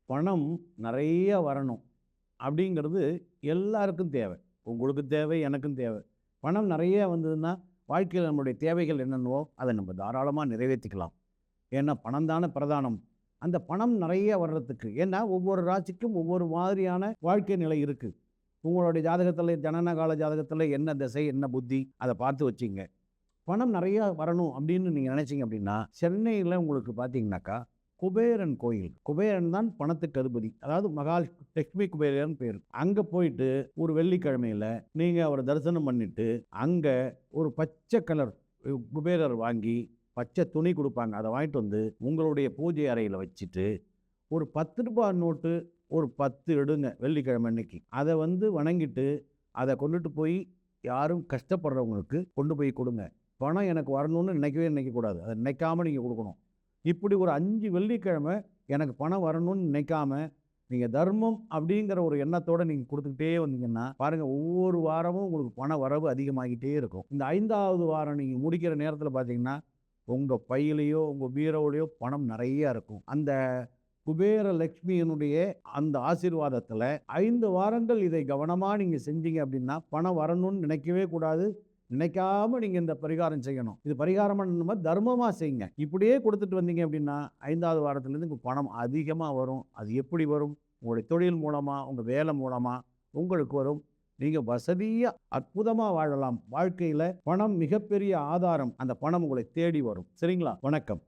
பணம் நிறைய வரணும் அப்படிங்கிறது எல்லாருக்கும் தேவை. உங்களுக்கு தேவை, எனக்கும் தேவை. பணம் நிறைய வந்ததுன்னா, வாழ்க்கையில நம்மளுடைய தேவைகள் என்னென்னவோ, அத நம்ம தாராளமா நிறைவேத்திக்கலாம். ஏன்னா, பணம் தானே பிரதானம். அந்த பணம் நிறைய வர்றதுக்கு ஏன்னா, ஒவ்வொரு ராசிக்கும் ஒவ்வொரு மாதிரியான வாழ்க்கை நிலை இருக்கு. உங்களுடைய ஜாதகத்தில, ஜனனகால ஜாதகத்தில என்ன திசை, என்ன புத்தி, அத பார்த்து வச்சுக்கங்க. பணம் நிறைய வரணும் அப்படின்னு நீங்க நினைச்சீங்க அப்படின்னா, சென்னையில உங்களுக்கு பார்த்தீங்கன்னாக்கா, குபேரன் கோயில். குபேரன் தான் பணத்துக்கு அதிபதி. அதாவது லட்சுமி குபேரன் பேரு. அங்க போயிட்டு ஒரு வெள்ளிக்கிழமையில நீங்க அவர தரிசனம் பண்ணிட்டு, அங்க ஒரு பச்சை கலர் குபேரர் வாங்கி, பச்சை துணி குடுப்பாங்க. அத வாங்கிட்டு வந்து உங்களுடைய பூஜை அறையில வச்சுட்டு, ஒரு ரூ. 10 நோட்டு ஒரு 10 எடுங்க வெள்ளிக்கிழமை அன்னைக்கு. அத வந்து வணங்கிட்டு, அத கொண்டுட்டு போய் யாரும் கஷ்டப்படுறவங்களுக்கு கொண்டு போய் குடுங்க. பணம் எனக்கு வரணும்னு நினைக்கவே நினைக்கக்கூடாது. அத நினைக்காம நீங்க குடுக்கணும். இப்படி ஒரு 5 வெள்ளிக்கிழமை எனக்கு பணம் வரணும்னு நினைக்காம, நீங்க தர்மம் அப்படிங்கிற ஒரு எண்ணத்தோட நீங்க குடுத்துக்கிட்டே வந்தீங்கன்னா, பாருங்க ஒவ்வொரு வாரமும் உங்களுக்கு பண வரவு அதிகமாகிட்டே இருக்கும். இந்த 5வது வாரம் நீங்க முடிக்கிற நேரத்தில பார்த்தீங்கன்னா, உங்க பையிலயோ, உங்க பீரோவிலயோ பணம் நெறைய இருக்கும். அந்த குபேர லட்சுமியினுடைய அந்த ஆசீர்வாதத்தில 5 வாரங்கள் இதை கவனமா நீங்க செஞ்சீங்க அப்படின்னா, பணம் வரணும்னு நினைக்கவே கூடாது. நினைக்காம நீங்க இந்த பரிகாரம் செய்யணும். இது பரிகாரம் நம்ம தர்மமா செய்யுங்க. இப்படியே குடுத்துட்டு வந்தீங்க அப்படின்னா, 5வது வாரத்திலேருந்து உங்களுக்கு பணம் அதிகமா வரும். அது எப்படி வரும்? உங்களுடைய தொழில் மூலமா, உங்க வேலை மூலமா உங்களுக்கு வரும். நீங்க வசதியா அற்புதமா வாழலாம். வாழ்க்கையில பணம் மிகப்பெரிய ஆதாரம். அந்த பணம் உங்களை தேடி வரும். சரிங்களா? வணக்கம்.